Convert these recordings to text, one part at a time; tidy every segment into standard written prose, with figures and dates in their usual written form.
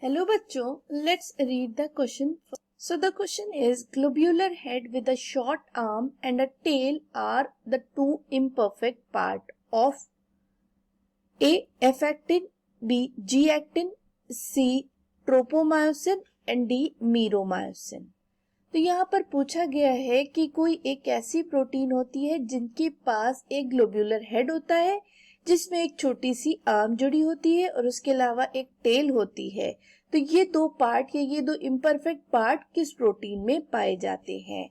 Hello बच्चों, let's read the question. So the question is, globular head with a short arm and a tail are the two imperfect part of A. F-actin, B. G-actin, C. Tropomyosin and D. Meromyosin. तो यहाँ पर पूछा गया है कि कोई एक ऐसी प्रोटीन होती है जिनके पास एक ग्लोब्यूलर हेड होता है जिसमें एक छोटी सी आर्म जुड़ी होती है और उसके अलावा एक टेल होती है। तो ये दो पार्ट या ये दो इम्परफेक्ट पार्ट किस प्रोटीन में पाए जाते हैं?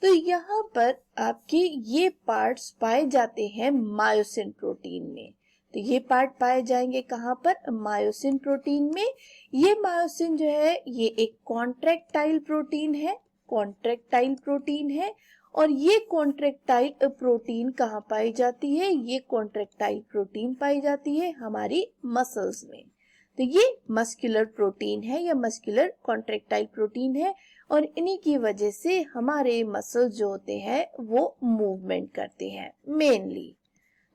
तो यहाँ पर आपके ये पार्ट्स पाए जाते हैं मायोसिन प्रोटीन में। तो ये पार्ट पाए जाएंगे कहाँ पर? मायोसिन प्रोटीन में। ये मायोसिन जो है ये एक कॉन्ट्रैक्टाइल प्रोटीन है, कॉन्ट्रैक्टाइल प्रोटीन है। और ये कॉन्ट्रैक्टाइल प्रोटीन कहाँ पाई जाती है? ये कॉन्ट्रैक्टाइल प्रोटीन पाई जाती है हमारी मसल्स में। तो ये मस्कुलर प्रोटीन है या मस्कुलर कॉन्ट्रैक्टाइल प्रोटीन है और इन्हीं की वजह से हमारे मसल्स जो होते हैं वो मूवमेंट करते हैं मेनली।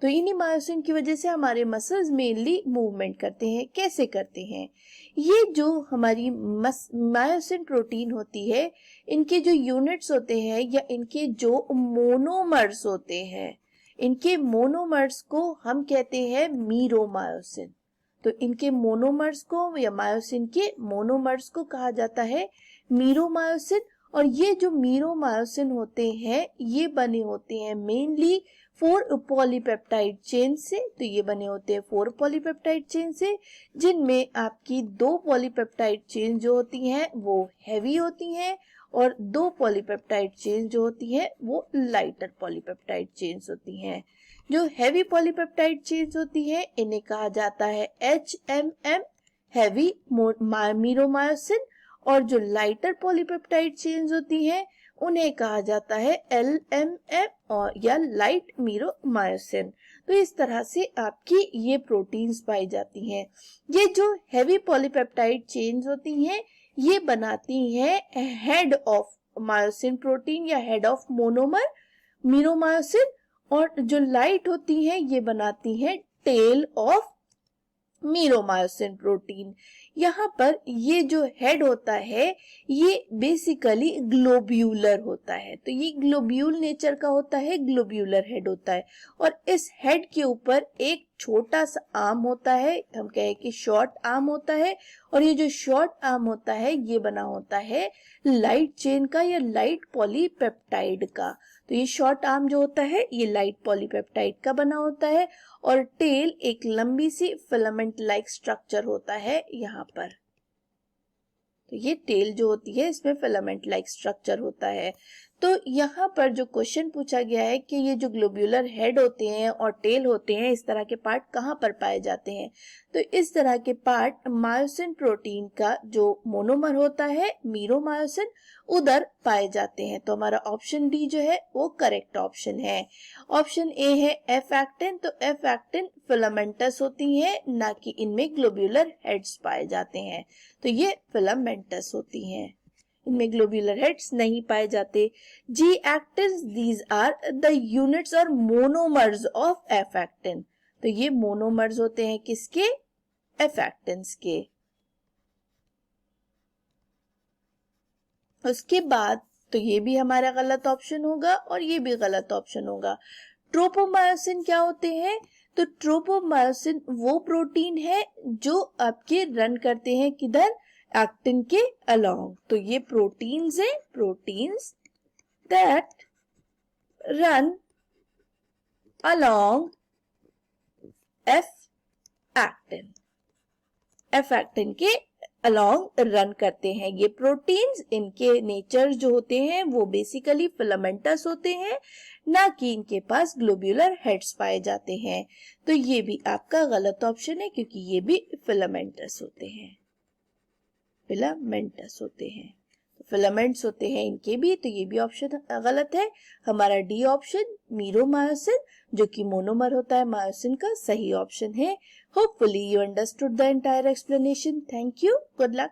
तो इन्हीं मायोसिन की वजह से हमारे मसल्स मेनली मूवमेंट करते हैं। कैसे करते हैं? ये जो हमारी मायोसिन प्रोटीन होती है, इनके जो यूनिट्स होते हैं या इनके जो मोनोमर्स होते हैं, इनके मोनोमर्स को हम कहते हैं मीरोमायोसिन। तो इनके मोनोमर्स को या मायोसिन के मोनोमर्स को कहा जाता है मीरोमायोसिन। और ये जो मीरोमायोसिन होते हैं ये बने होते हैं मेनली 4 पॉलीपेप्टाइड चेन से। तो ये बने होते हैं 4 पॉलीपेप्टाइड चेन से, जिनमें आपकी 2 पॉलीपेप्टाइड चेन जो होती हैं वो हैवी होती हैं और 2 पॉलीपेप्टाइड चेन जो होती हैं वो लाइटर पॉलीपेप्टाइड चेन्स होती हैं। जो हैवी पॉलीपेप्टाइड चेन्स होती हैं इन्हें कहा जाता है HMM, हैवी मीरोमायोसिन। और जो लाइटर पॉलीपेप्टाइड चेन्स होती हैं उन्हें कहा जाता है LMM और या लाइट मीरोमायोसिन। तो इस तरह से आपकी ये प्रोटीन्स पाई जाती हैं। ये जो हैवी पॉलीपेप्टाइड चेन्स होती हैं ये बनाती हैं हेड ऑफ मायोसिन प्रोटीन या हेड ऑफ मोनोमर मीरोमायोसिन। और जो लाइट होती हैं ये बनाती हैं टेल ऑफ मीरोमायोसिन प्रोटीन। यहाँ पर ये जो हेड होता है ये बेसिकली ग्लोब्यूलर होता है। तो ये ग्लोब्यूल नेचर का होता है, ग्लोब्यूलर हेड होता है। और इस हेड के ऊपर एक छोटा सा आर्म होता है, हम कहें कि शॉर्ट आर्म होता है। और ये जो शॉर्ट आर्म होता है ये बना होता है लाइट चेन का या लाइट पॉलीपेप्टाइड का। तो ये शॉर्ट आर्म जो होता है ये लाइट पॉलीपेप्टाइड का बना होता है और टेल एक लंबी सी फिलामेंट लाइक स्ट्रक्चर होता है यहाँ पर। तो ये टेल जो होती है इसमें फिलामेंट लाइक स्ट्रक्चर होता है। तो यहाँ पर जो क्वेश्चन पूछा गया है कि ये जो ग्लोब्यूलर हेड होते हैं और टेल होते हैं इस तरह के पार्ट कहाँ पर पाए जाते हैं? तो इस तरह के पार्ट मायोसिन प्रोटीन का जो मोनोमर होता है मीरोमायोसिन उधर पाए जाते हैं। तो हमारा ऑप्शन डी जो है वो करेक्ट ऑप्शन है। ऑप्शन ए है एफ एक्टिन। तो एफ एक्टिन फिलामेंटस होती है, ना कि इनमें ग्लोब्यूलर हेड्स पाए जाते हैं। तो ये फिलामेंटस होती हैं, इनमें ग्लोब्यूलर हेड्स नहीं पाए जाते। G actin, these are the units और मोनोमर्स ऑफ एफ एक्टिन। तो ये मोनोमर्स होते हैं किसके? एफ एक्टिन्स के। उसके बाद तो ये भी हमारा गलत ऑप्शन होगा और ये भी गलत ऑप्शन होगा। ट्रोपोमायोसिन क्या होते हैं? तो ट्रोपोमायोसिन वो प्रोटीन है जो आपके रन करते हैं किधर? एक्टिन के अलोंग। तो ये प्रोटीन्स है, proteins that run along F actin, F actin के अलोंग रन करते हैं ये प्रोटीन्स। इनके नेचर जो होते हैं वो बेसिकली फिलामेंटस होते हैं, ना कि इनके पास ग्लोब्यूलर हेड्स पाए जाते हैं। तो ये भी आपका गलत ऑप्शन है क्योंकि ये भी फिलामेंटस होते हैं, फिलामेंटस होते हैं। तो फिलामेंट्स होते हैं इनके भी, तो ये भी ऑप्शन गलत है। हमारा डी ऑप्शन मीरोमायोसिन जो कि मोनोमर होता है मायोसिन का, सही ऑप्शन है। Hopefully you understood the entire explanation. Thank you, good luck.